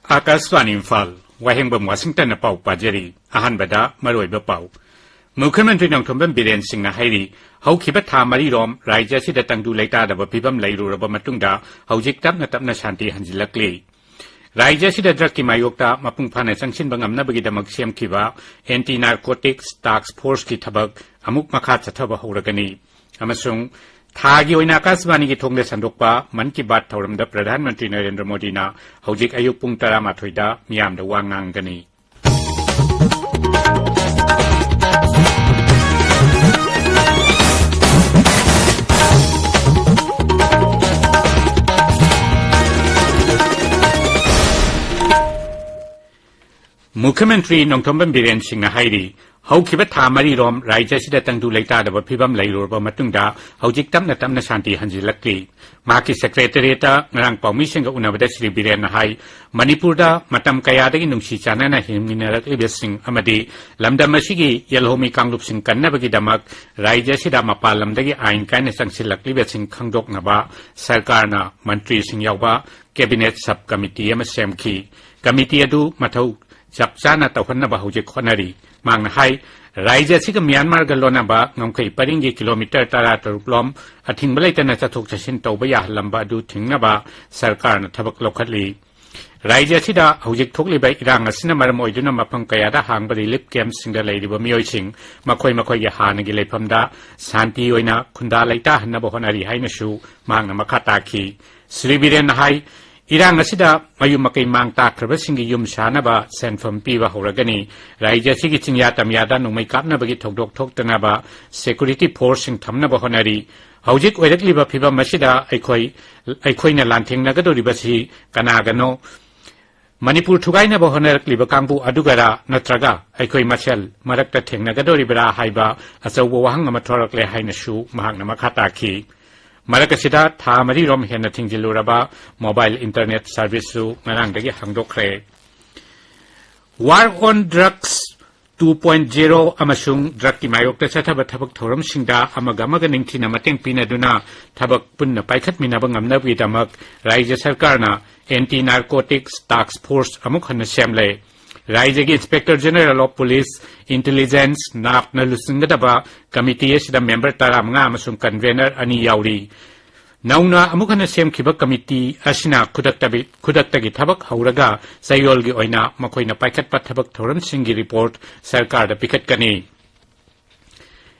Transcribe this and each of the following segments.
Akashvani Imphal वाहेंगबम Washington पाउ पाजरी अहनबदा मरोइब पाउ मुख्यमंत्री नोंथोंबम बीरेन सिंहना हाइरी हौखिबा था मरीरोम राज्यसिदा तंगदु लेतादब फिबम लैरुरब मतुंगदा हौजिक तपना तपना शांति हंजिलक्ले राज्यसिदा ड्रगकी मायोक्ता मपुंग फाना चंगसिनबा ngamnabagidamag semkhiba anti narcotics task force की थबक अमुक मखा चथब हौरगनी अमसुंग थागी ओइना आकाशवाणी की थोंगले संदोकपा मन की बात थौरमदा प्रधानमंत्री नरेंद्र मोदीना हौजिक अयुक पुंग 12 मियामदा वा nganggani मुख्यमंत्री नोंथोंबम बीरेन सिंहना हाइरी हौखिबा था मरीरोम राज्यसिदा तंगदु लेतादब फिबम लैरुरब मतुंगदा हौजिक तपना तपना शांति हंजिलक्ली माकी सेक्रेटरीता ngarang पाउमिसिंगा उनबदा श्री बीरेन हाई मणिपुरदा मतम कयादगी नुंगसी चानना हिमगिनरक्लिबसिंग अमदी लमदम असिगी यलहोमी कांगलुपसिंग कन्नबगिदमक राज्यसिदा मपाल लमदगी आइन कायना संगसिलक्लिबसिंग खंगदोकनबा सरकारना मंत्रीसिंग यावबा कैबिनेट सब कमिटी अमा सेमखी कमिटी अदु मथौ चपचाना तौहन्नबा हौजिक होनरी मांगना हाई राज्य सिग Myanmar गलोनाबा ngomkhai paringi kilometer 13 lom athingba leitana chathok chasin tauba yahlamba adu thingnaba sarkarna thabak lokhatli राज्य सिदा हौजिक थोकलिबा इरांग असिना मरम ओइदुना मफम कयादा हांगबा रिलीफ कैम्प सिंगदा लैरिबा मियोइसिंग मखोय मखोय हानगी लेफमदा शांति ओइना खुंदा लैता हन्नबा होनरी हाइनसु मांगना मखा ताखी श्री बीरेन हाई इरांग असिदा मयु मकई मांग ताख्रबसिंगी युम सानबा सेनफम पीबा हौरगनी राज्य सिगी चिंया तमयादा नुमै कापनबगी थोकदोक थोक्तनाबा सिक्युरिटी फोर्स सिंग थमनबा होनरी हौजिक ओइरक्लिबा फिबा मसिदा अखोइना लांथेंगनगदोरिबसि कनागनो मणिपुर थुगाइनबा होनरक्लिबा कांगबु अदुगरा नत्रगा अखोइ मसेल मरक्ता थेंगनगदोरिबरा हाइबा अचौबा वाहंग अमा थोरक्ले हाइनसु महांगना मखा ताखी मरकसिदा था मरीरोम हेन्ना थिंजिलुरबा मोबाइल इंटरनेट सर्विसु ngarangdagi hangdokre war on drugs 2.0 amasung drug ki mayokta chathaba thabak thoram singda amagamaga ningthina mateng pinaduna thabak punna paikhat minaba ngamnabi damak rajya sarkarna anti narcotics task force amuk hanna semle राज्य की inspector general of police intelligence नापना लुसिंगदबा committee एसिदा member 15 अमसुंग convener अनि याउरी नौना अमुखना सेमखिबा कमिटी असिना खुदक्तगी थबक हौरगा सयोलगी ओइना मखोइना पाइखतपा थबक थोरम सिंगी रिपोर्ट सरकारदा पिखतकनी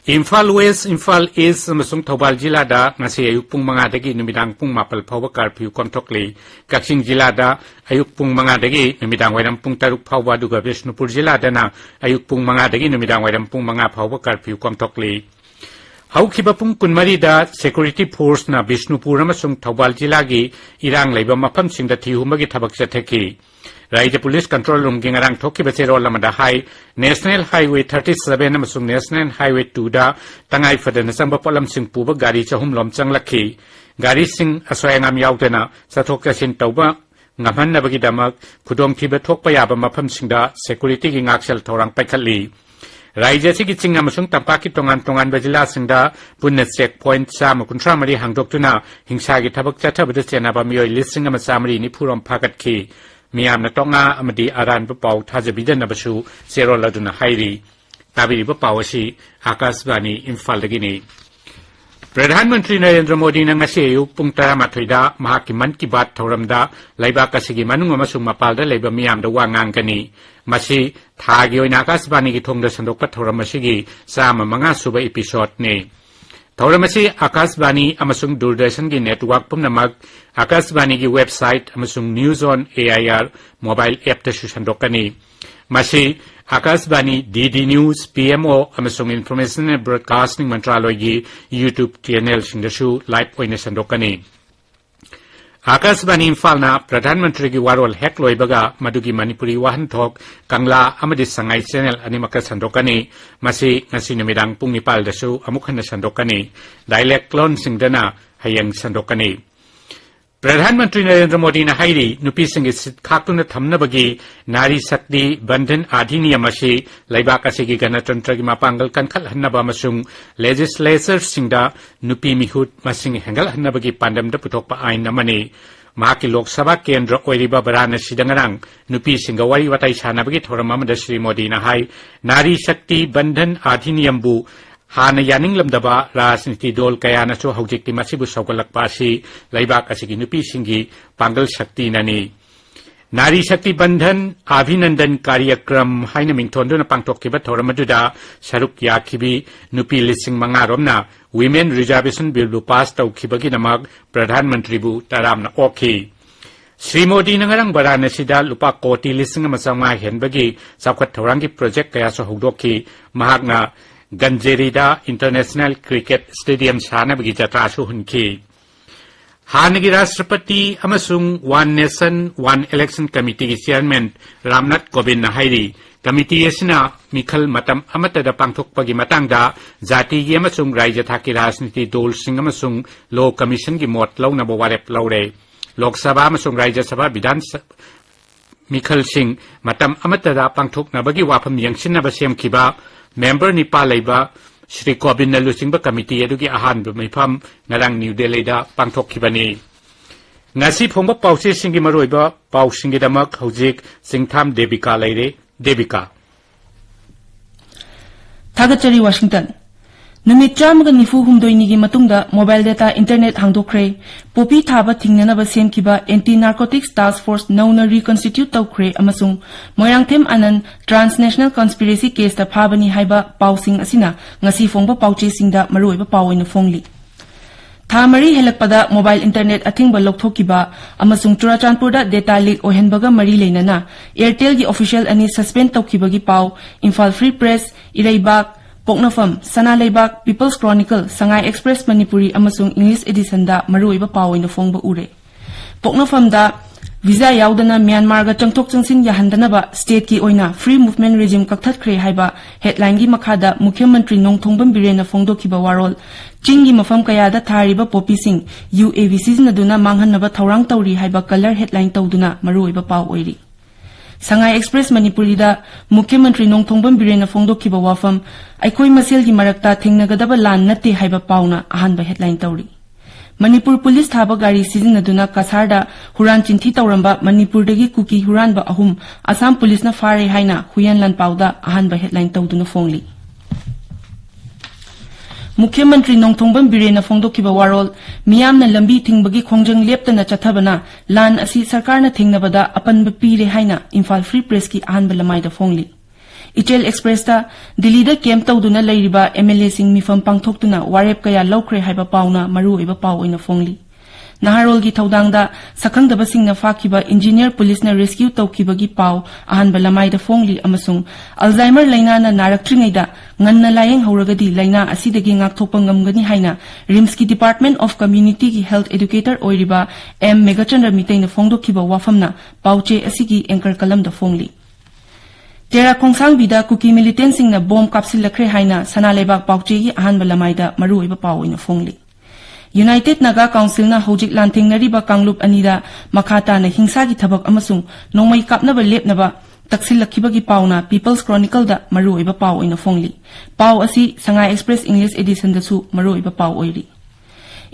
इम्फाल वेस्ट इम्फाल ईस्ट अमसुंग थौबाल जिलादा ngasi ayuk pung 5 dagi numidang pung 10 phawba curfew komthokli Kaching jilada ayuk pung 5 dagi numidang wairam pung 6 phawba duga Bishnupur jilada na ayuk pung 5 dagi numidang wairam pung 5 phawba curfew komthokli हौखिबा पुंग कुनमरी दा security force ना बिष्णुपुर अमसुंग थौबाल जिलागी इरांग लैबा मफम सिंगदा थिहुमगी थबक चथेकी राज्य police control room की ngarang थोखिबा चेरोल लमदा हाई नेशनल हाईवे 37 अमसुंग नेशनल हाईवे 2 दा तंगाई फदन संबा पोलम सिंग पुबा गाड़ी चहुम लोम चंगलखी गाड़ी सिंग असोयंगाम यावदना सथोक चसिन तौबा ngamhannabagi damak khudong thiba thokpa yaba mafam singda security gi ngaksel thorang paikhatli राज्य सिगी चिंग अमसुंग तंपाकी तोंगान तोंगान बजिला सिंगदा पुन्ने चेक पॉइंट 3 हांगदोक्तुना हिंसागी थबक चथबद चेनाबा मियोय लिसिंग अमा 3 निफुरम फाकतखी मियामना तोंगा अमदि आरानबा पाउ थाजबिदनबसु सेरोलदुना हाइरी ताबिरिबा पावसी आकाशवाणी इम्फालदगिनी प्रधानमंत्री नरेंद्र मोदी ने ngasi ayuk pung 12 da mahaki man ki baat thoramda laibak asigi manung amasung mapalda leiba miyamda wa ngangkani masi thagi oina akashbani gi thongda sandokpa thoram asigi sama 5 suba episode ne thoram asi akashbani amasung doordarshan gi network pumnamak akashbani gi website amasung news on air mobile app ta shandokani masi Akashvani DD news PMO अमसुंग information and broadcasting मंत्रालय की YouTube channel सिंगसु live ओइने संदोकनी आकाशवाणी इम्फालना प्रधानमंत्री की वारोल हेक लोइबगा मदुगी मणिपुरी वाहनथोक कंगला अमदि संगाई चैनल अनिमक संदोकनी मसी ngasi numidang pung 9 dasu amukhana संदोकनी डायलेक्ट लोन सिंगदना hayang संदोकनी प्रधानमंत्री नरेंद्र मोदी ने हाइरी नुपी सिंह खाक्तुन थमनबगी नारी शक्ति बंधन अधिनियम असी लैबाक असिगी गणतंत्र की मापांगल कनखल हन्नबा मसुंग लेजिस्लेचर सिंगदा नुपी मिहुत मसिंग हेंगल हन्नबगी पांडमदा पुथोकपा आइन नमनी ꯃꯍꯥꯛꯀꯤ ꯂꯣꯛ ꯁꯚꯥ ꯀꯦꯟꯗ꯭ꯔ ꯑꯣꯏꯔꯤꯕ ꯕꯔꯥꯅꯁꯤꯗ ꯉꯔꯥꯡ ꯅꯨꯄꯤꯁꯤꯡꯒ ꯋꯥꯔꯤ ꯋꯥꯇꯥꯏ ꯁꯥꯟꯅꯕꯒꯤ ꯊꯧꯔꯝ ꯑꯃꯗ ಶ್ರೀ ꯃꯣꯗꯤꯅ ꯍꯥꯏ ꯅꯥꯔꯤ ꯁꯛꯇꯤ ꯕꯟꯙꯟ ꯑꯙꯤꯅꯤꯌꯝꯕꯨ ꯍꯥꯟꯅ ꯌꯥꯅꯤꯡꯂꯝꯗꯕ ꯔꯥꯖꯅꯤꯇꯤ ꯗꯣꯜ ꯀꯌꯥꯅꯁꯨ ꯍꯧꯖꯤꯛꯇꯤ ꯃꯁꯤꯕꯨ ꯁꯧꯒꯠꯂꯛꯄ ꯑꯁꯤ ꯂꯩꯕꯥꯛ ꯑꯁꯤꯒꯤ ꯅꯨꯄꯤꯁꯤꯡꯒꯤ ꯄꯥꯡꯒꯜ ꯁꯛꯇꯤꯅꯅꯤ ꯅꯥꯔꯤ ꯁꯛꯇꯤ ꯕꯟꯙꯟ ꯑꯚꯤꯅꯟꯗꯟ ꯀꯥꯔꯌꯀ꯭ꯔꯝ ꯍꯥꯏꯅ ꯃꯤꯡꯊꯣꯟꯗꯨꯅ ꯄꯥꯡꯊꯣꯛꯈꯤꯕ ꯊꯧꯔꯝ ꯑꯗꯨꯗ ꯁꯔꯨꯛ ꯌꯥꯈꯤꯕꯤ ꯅꯨꯄꯤ 5,000ꯔꯣꯝꯅ ꯋꯤꯃꯦꯟ ꯔꯤꯖꯥꯔቬꯁꯟ ꯕꯤꯜꯕꯨ ꯄꯥꯁ ꯇꯧꯈꯤꯕꯒꯤꯗꯃꯛ ꯄ꯭ꯔꯙꯥꯟ ꯃꯟꯇ꯭ꯔꯤꯕꯨ ꯇꯔꯥꯝꯅ ꯑꯣꯛꯈꯤ ಶ್ರೀ ꯃꯣꯗꯤꯅ ꯉꯔꯥꯡ ꯕꯔꯥꯅꯁꯤꯗ ꯂꯨꯄꯥ ꯀꯣꯇꯤ 1,500 ꯍꯦꯟꯕꯒꯤ ꯆꯥꯎꯈꯠ ꯊꯧꯔꯥꯡꯒꯤ ꯄ꯭ꯔꯣꯖꯦꯛ ꯀꯌꯥꯁꯨ ꯍꯧꯗꯣꯛꯈꯤ ꯃꯍꯥꯛꯅ ꯒꯟꯖꯦꯔꯤꯗ ꯏꯟꯇꯔꯅꯦꯁꯅꯦꯜ ꯀ꯭ꯔꯤꯀꯦꯠ ꯁ꯭ꯇꯦꯗꯤꯌꯝ ꯁꯥꯅꯕꯒꯤ ꯖꯇ꯭ꯔꯥꯁꯨ ꯍꯨꯟꯈꯤ ꯍꯥꯟꯅꯒꯤ ꯔꯥꯁꯇ꯭ꯔꯄति ꯑꯃꯁꯨꯡ ꯋꯥꯟ ꯅꯦꯁꯟ ꯋꯥꯟ ꯏꯂꯦꯛꯁꯟ ꯀꯃꯤꯇꯤꯒꯤ ꯆꯦꯌꯔꯃꯦꯟ ꯔꯥꯝꯅꯥꯊ ꯀꯣꯕꯤꯟꯗꯅ ꯍꯥꯏꯔꯤ ꯀꯃꯤꯇꯤ ꯑꯁꯤꯅ ꯃꯤꯈꯜ ꯃꯇꯝ ꯑꯃꯠꯇꯗ ꯄꯥꯡꯊꯣꯛꯄꯒꯤ ꯃꯇꯥꯡꯗ ꯖꯥꯇꯤꯒꯤ ꯑꯃꯁꯨꯡ ꯔꯥꯖ꯭ꯌ ꯊꯥꯛꯀꯤ ꯔꯥꯖꯅꯤꯇꯤ ꯗꯣꯜꯁꯤꯡ ꯑꯃꯁꯨꯡ ꯂꯣ ꯀꯃꯤꯁꯟꯒꯤ ꯃꯣꯠ ꯂꯧꯅꯕ ꯋꯥꯔꯦꯞ ꯂꯧꯔꯦ ꯂꯣꯛ ꯁꯚꯥ ꯑꯃꯁꯨꯡ ꯔꯥꯖ꯭य ꯁꯚꯥ ꯕꯤꯙꯥꯟ ꯃꯤꯈꯜꯁꯤꯡ ꯃꯇꯝ ꯑꯃꯠꯇꯗ ꯄꯥꯡꯊꯣꯛꯅꯕꯒꯤ ꯋꯥꯐꯝ ꯌꯦꯡꯁꯤꯟꯅꯕ ꯁꯦꯝꯈꯤꯕ ꯃꯦꯝꯕꯔ 9 ꯂꯩꯕ ಶ್ರೀ ꯀꯣꯕꯤꯟꯗꯅ ꯂꯨꯆꯤꯡꯕ ꯀꯃꯤꯇꯤ ꯑꯗꯨꯒꯤ ꯑꯍꯥꯟꯕ ꯃꯤꯐꯝ ꯉꯔꯥꯡ ꯅ꯭ꯌꯨ ꯗꯦꯜꯂꯤꯗ ꯄꯥꯡꯊꯣꯛꯈꯤꯕꯅꯤ ꯉꯁꯤ ꯐꯣꯡꯕ ꯄꯥꯎꯆꯦꯁꯤꯡꯒꯤ ꯃꯔꯨꯑꯣꯏꯕ ꯄꯥꯎꯁꯤꯡꯒꯤꯗꯃꯛ ꯍꯧꯖꯤꯛ ꯆꯤꯡꯊꯥꯝ ꯗꯦꯕꯤꯀꯥ ꯂꯩꯔꯦ ꯗꯦꯕꯤꯀꯥ थागतचरी वाशिंगटन नुमित 194 गी मतुंगदा मोबाइल डेटा इंटरनेट हांगदोखरे पोपी थाबा थिंगननबा सेमखिबा एंटी नार्कोटिक्स टास्क फोर्स नौना रिकन्स्टिट्यूट तौखरे अमसुंग Moyangthem Anand transnational conspiracy case ता फाबनी हाइबा पाउसिंग असिना ngasi फोंगबा पाउचेसिंगदा मरुइबा पावोइन फोंगली थामरी हेलकपदा मोबाइल इंटरनेट अथिंगबा लौथोकिबा अमसुंग चुराचांदपुरदा डेटा लीक ओहेनबगा मरी लेनना एयरटेल गी ऑफिशियल अनि सस्पेंड तौखिबगी पाउ इम्फाल फ्री प्रेस इरेबाग पोकनफम सनालेबाग people's chronicle Sangai express Manipuri अमसुंग इंग्लिश एडिशन दा मरुइबा पावोइन फोंगबा उरे पोकनफम दा वीजा याउदना म्यांमार गा चंगथोक चंगसिन याहंदनबा स्टेट की ओइना फ्री मूवमेंट रेजिम कक्थतख्रे हाइबा हेडलाइन गी मखादा मुख्यमंत्री नोंगथोंगबम बिरेना फोंगदोखिबा वारोल चिंगी मफम कयादा थारिबा पोपीसिंग UAV सिजनदुना मांगहनबा थौरांग तौरी हाइबा कलर हेडलाइन तौदुना मरुइबा पाव ओइरी संगाई एक्सप्रेस मणिपुरीदा मुख्यमंत्री नोंगथोंगबम बिरेना फोंगदोखिबा वाफम अखोई मसेलगी मरक्ता थेंगनगदबा लान नत्ते हाइबा पावना अहानबा हेडलाइन तौरी मणिपुर पुलिस थाबा गाड़ी सिजनदुना कसारदा हुरान चिंथी तौरंबा मणिपुरदगी कुकी हुरानबा अहुम असम पुलिसना फारे हाइना हुयन लनपाउदा अहानबा हेडलाइन तौदुना फोंगली मुख्यमंत्री नोंगथोंगबम बिरेना फोंगदोखिबा वारोल मियामना लंबी थिंगबगी खोंजंग लेप्तना चथबना लान असि सरकारना थिंगनबदा अपनबा पीरे हाइना इम्फाल फ्री प्रेस की अहानबा लमाइदा फोंगली इचेल एक्सप्रेस ता दिल्लीदा कैंप तौदुना लैरिबा MLA सिंग मिफम पांगथोक्तुना वारेप कया लौख्रे हाइबा पाउना मरुइबा पाउ ओइना फोंगली नाहारोल की थौदांगदा सखंगदबा सिंगना फाखिबा इंजीनियर पुलिसना रेस्क्यू तौखिबगी पाउ अहानबा लमाइदा फोंगली अमसुंग अल्जाइमर लैनाना नारक्त्रिङैदा ngannna layeng hauragadi laina asidagi ngakthokpa ngamgani haina RIMS की डिपार्टमेंट ऑफ कम्युनिटी की हेल्थ एजुकेटर ओइरिबा M मेगाचंद्र मितैना फोंगदोखिबा वाफमना पाउचे असिगी एंकर कलमदा फोंगली तेरा खोंसांग बिदा कुकी मिलिटेंट सिंगना बॉम्ब कापसिलखरे हाइना सनालेबाग पाउचेगी अहानबा लमाइदा मरुइबा पाउइना फोंगली यूनाइटेड नागा काउंसिलना हौजिक लांथेंगनरिबा कांगलुप अनिदा मखाताना हिंसागी थबक अमसुंग नोंमै कापनबा लेपनबा तक्सिलखिबगी पाउना पीपल्स क्रॉनिकल दा मरुइबा पाउ ओइना फोंगली पाउ असि संगाई एक्सप्रेस इंग्लिश एडिशन दसु मरुइबा पाउ ओइरी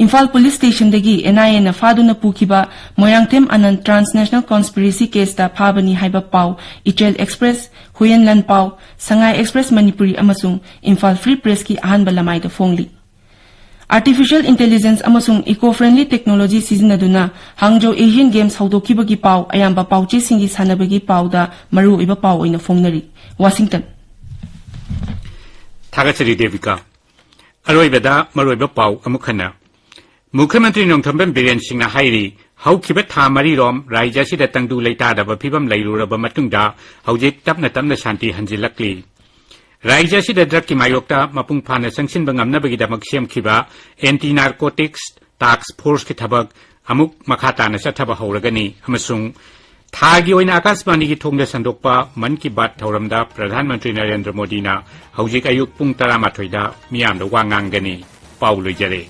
इम्फाल पुलिस स्टेशन दगी NIA ना फादुना पुखिबा Moyangthem Anand transnational conspiracy case दा फाबनी हाइबा पाउ Ichel Express Huiyen Lanpao Sangai express Manipuri अमसुंग इम्फाल फ्री प्रेस की अहानबा लमाइदा फोंगली आर्टिफिशियल इंटेलिजेंस अमसुंग इको फ्रेंडली टेक्नोलॉजी सिजनदुना हांगजो एशियन गेम्स हौदोखिबगी पाउ अयाम्बा पाउचे सिंगी सानबगी पाउदा मरुइबा पाउ ओइना फोंगनरी वाशिंगटन थागतचरी देविका अरोइबदा मरुइबा पाउ अमुखना मुख्यमंत्री नोंगथोंबम बिरेन सिंहना हाइरी हौखिबा था मरीरोम राज्यसिदा तंगदु लेतादबा फिबम लैरुरबा मतुंगदा हौजिक तपना तपना शांति हंजिलक्ली राज्यसिदा ड्रग मायोक्ता मपुंग फाना संगसिनबा ngamnabagidamक सेमखिबा एंटी नार्कोटिक्स टास्क फोर्स की थबक अमुक मखाताना चथबा हौरगनी अमसुंग थागी ओइना आकाशवाणी की थोंगदा संदोकपा मन की बात थौरमदा प्रधानमंत्री नरेंद्र मोदी ना हौजिक अयुक पुंग 18 दा मियामदा वा nganggani पाउ लोइजरे।